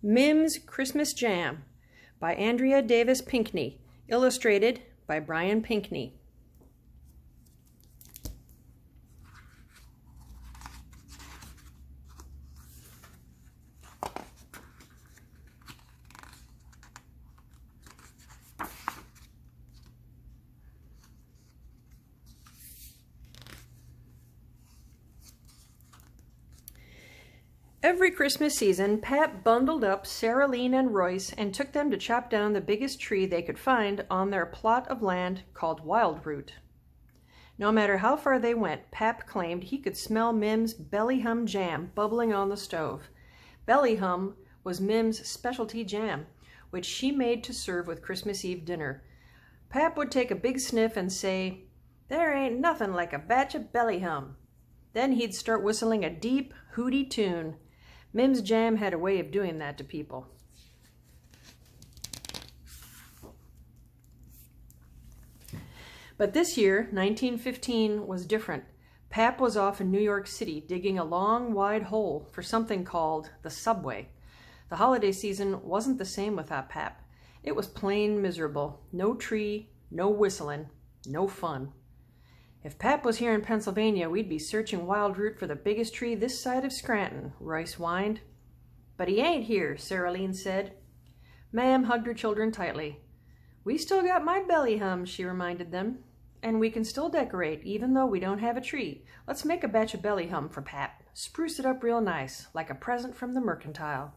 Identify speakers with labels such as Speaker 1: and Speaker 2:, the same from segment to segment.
Speaker 1: Mim's Christmas Jam by Andrea Davis Pinkney, illustrated by Brian Pinkney. Every Christmas season, Pat bundled up Sarah Lean and Royce and took them to chop down the biggest tree they could find on their plot of land called Wildroot. No matter how far they went, Pap claimed he could smell Mim's belly hum jam bubbling on the stove. Belly hum was Mim's specialty jam, which she made to serve with Christmas Eve dinner. Pap would take a big sniff and say, "There ain't nothing like a batch of belly hum." Then he'd start whistling a deep, hooty tune. Mim's jam had a way of doing that to people. But this year, 1915, was different. Pap was off in New York City digging a long, wide hole for something called the subway. The holiday season wasn't the same without Pap. It was plain miserable. No tree, no whistling, no fun. If Pap was here in Pennsylvania, we'd be searching Wildroot for the biggest tree this side of Scranton, Royce whined. But he ain't here, Sarah Lean said. Ma'am hugged her children tightly. We still got my belly hum, she reminded them. And we can still decorate, even though we don't have a tree. Let's make a batch of belly hum for Pap. Spruce it up real nice, like a present from the mercantile.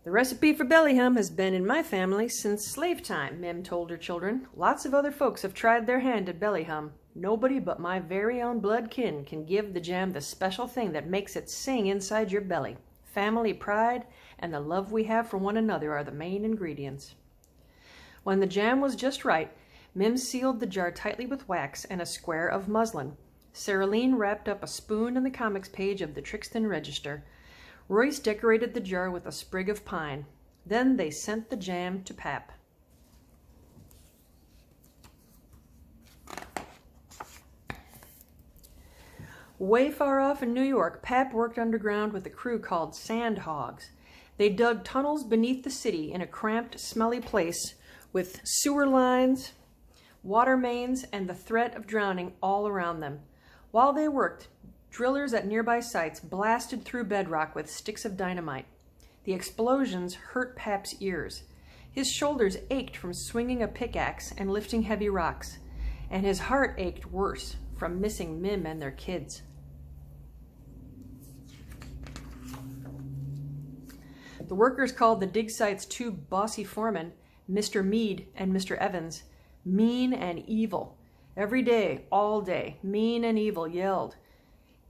Speaker 1: The recipe for belly hum has been in my family since slave time, Mim told her children. Lots of other folks have tried their hand at belly hum. Nobody but my very own blood kin can give the jam the special thing that makes it sing inside your belly. Family pride and the love we have for one another are the main ingredients. When the jam was just right, Mim sealed the jar tightly with wax and a square of muslin. Sarah Lean wrapped up a spoon in the comics page of the Trixton Register. Royce decorated the jar with a sprig of pine. Then they sent the jam to Pap. Way far off in New York, Pap worked underground with a crew called Sand Hogs. They dug tunnels beneath the city in a cramped, smelly place with sewer lines, water mains, and the threat of drowning all around them. While they worked, drillers at nearby sites blasted through bedrock with sticks of dynamite. The explosions hurt Pap's ears. His shoulders ached from swinging a pickaxe and lifting heavy rocks, and his heart ached worse from missing Mim and their kids. The workers called the dig site's two bossy foremen, Mr. Meade and Mr. Evans, mean and evil. Every day, all day, mean and evil yelled,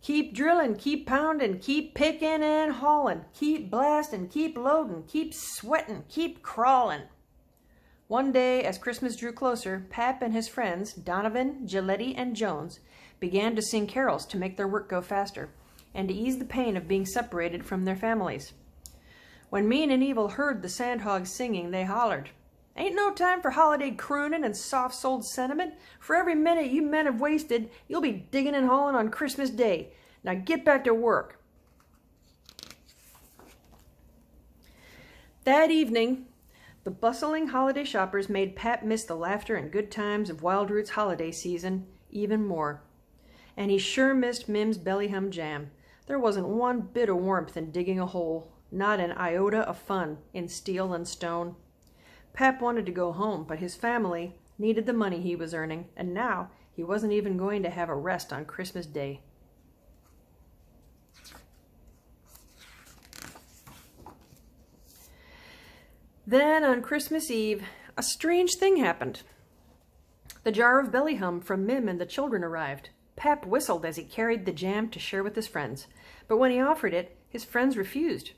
Speaker 1: "Keep drilling, keep pounding, keep picking and hauling, keep blasting, keep loading, keep sweating, keep crawling." One day, as Christmas drew closer, Pap and his friends, Donovan, Gilletti, and Jones, began to sing carols to make their work go faster and to ease the pain of being separated from their families. When Mean and Evil heard the Sandhogs singing, they hollered, "Ain't no time for holiday crooning and soft-souled sentiment. For every minute you men have wasted, you'll be digging and hauling on Christmas Day. Now get back to work." That evening, the bustling holiday shoppers made Pap miss the laughter and good times of Wildroot's holiday season even more. And he sure missed Mim's belly hum jam. There wasn't one bit of warmth in digging a hole, not an iota of fun in steel and stone. Pap wanted to go home, but his family needed the money he was earning, and now he wasn't even going to have a rest on Christmas Day. Then, on Christmas Eve, a strange thing happened. The jar of belly hum from Mim and the children arrived. Pap whistled as he carried the jam to share with his friends, but when he offered it, his friends refused.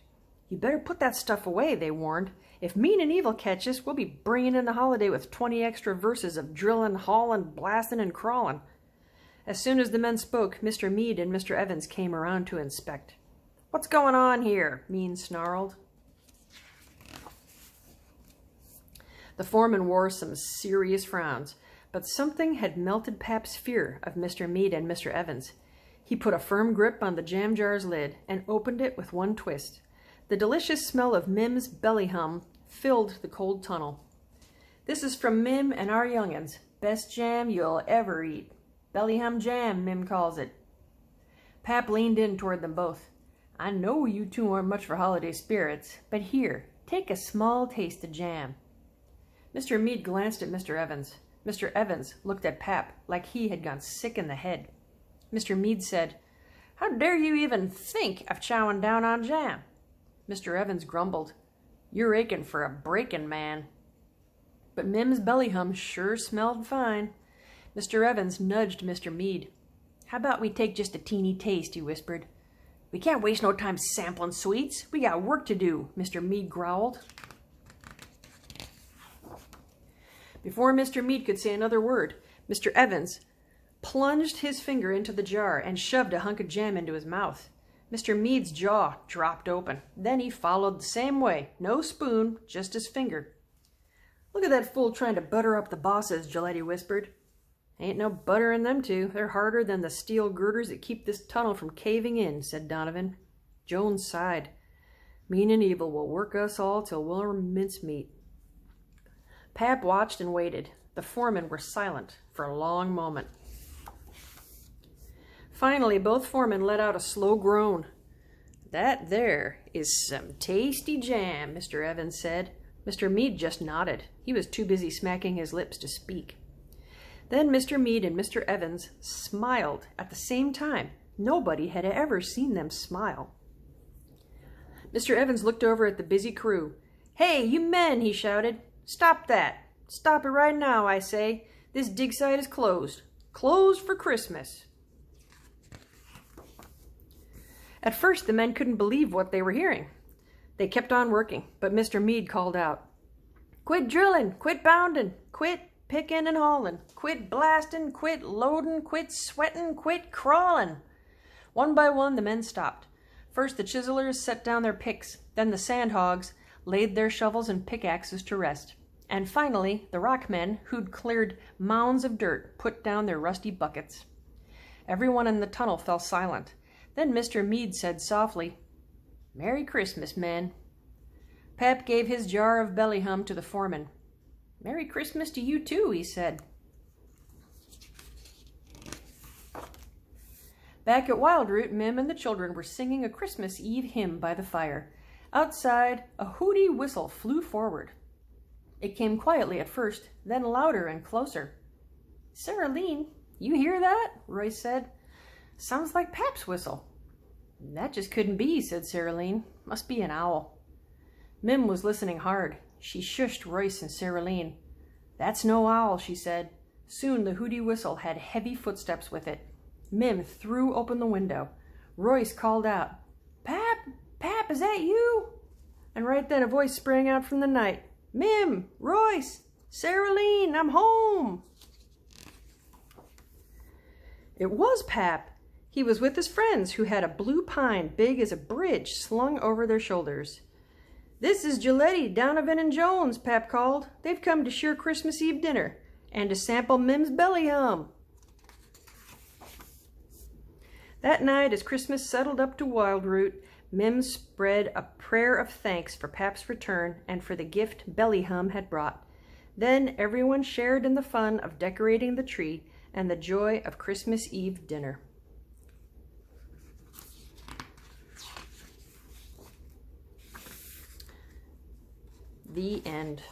Speaker 1: "You better put that stuff away," they warned. "If Mean and Evil catch us, we'll be bringing in the holiday with 20 extra verses of drilling, hauling, blasting, and crawling." As soon as the men spoke, Mr. Meade and Mr. Evans came around to inspect. "What's going on here?" Mean snarled. The foreman wore some serious frowns, but something had melted Pap's fear of Mr. Meade and Mr. Evans. He put a firm grip on the jam jar's lid and opened it with one twist. The delicious smell of Mim's belly hum filled the cold tunnel. "This is from Mim and our young'uns. Best jam you'll ever eat. Belly hum jam, Mim calls it." Pap leaned in toward them both. "I know you two aren't much for holiday spirits, but here, take a small taste of jam." Mr. Meade glanced at Mr. Evans. Mr. Evans looked at Pap like he had gone sick in the head. Mr. Meade said, "How dare you even think of chowing down on jam?" Mr. Evans grumbled, "You're aching for a breaking, man." But Mim's belly hum sure smelled fine. Mr. Evans nudged Mr. Meade. "How about we take just a teeny taste?" he whispered. "We can't waste no time sampling sweets. We got work to do," Mr. Meade growled. Before Mr. Meade could say another word, Mr. Evans plunged his finger into the jar and shoved a hunk of jam into his mouth. Mr. Meade's jaw dropped open. Then he followed the same way. No spoon, just his finger. "Look at that fool trying to butter up the bosses," Gilletti whispered. "Ain't no butter in them two. They're harder than the steel girders that keep this tunnel from caving in," said Donovan. Jones sighed. "Mean and evil will work us all till we're mincemeat." Pap watched and waited. The foremen were silent for a long moment. Finally, both foremen let out a slow groan. "That there is some tasty jam," Mr. Evans said. Mr. Meade just nodded. He was too busy smacking his lips to speak. Then Mr. Meade and Mr. Evans smiled at the same time. Nobody had ever seen them smile. Mr. Evans looked over at the busy crew. "Hey, you men," he shouted. "Stop that. Stop it right now, I say. This dig site is closed. Closed for Christmas." At first, the men couldn't believe what they were hearing. They kept on working, but Mr. Meade called out, "Quit drilling, quit bounding, quit picking and hauling, quit blasting, quit loading, quit sweating, quit crawling." One by one, the men stopped. First, the chiselers set down their picks. Then the sandhogs laid their shovels and pickaxes to rest. And finally, the rock men, who'd cleared mounds of dirt, put down their rusty buckets. Everyone in the tunnel fell silent. Then Mr. Meade said softly, "Merry Christmas, men." Pap gave his jar of belly hum to the foreman. "Merry Christmas to you too," he said. Back at Wildroot, Mim and the children were singing a Christmas Eve hymn by the fire. Outside, a hooty whistle flew forward. It came quietly at first, then louder and closer. "Sarah-Leen, you hear that?" Royce said. "Sounds like Pap's whistle." "That just couldn't be," said Sarah-Leen. "Must be an owl." Mim was listening hard. She shushed Royce and Sarah-Leen. "That's no owl," she said. Soon the hooty whistle had heavy footsteps with it. Mim threw open the window. Royce called out, "Pap! Pap, is that you?" And right then a voice sprang out from the night. "Mim! Royce! Sarah-Leen, I'm home!" It was Pap. He was with his friends, who had a blue pine big as a bridge slung over their shoulders. "This is Gilletti, Donovan, and Jones," Pap called. "They've come to share Christmas Eve dinner and to sample Mim's belly hum." That night, as Christmas settled up to Wildroot, Mim spread a prayer of thanks for Pap's return and for the gift belly hum had brought. Then everyone shared in the fun of decorating the tree and the joy of Christmas Eve dinner. The end.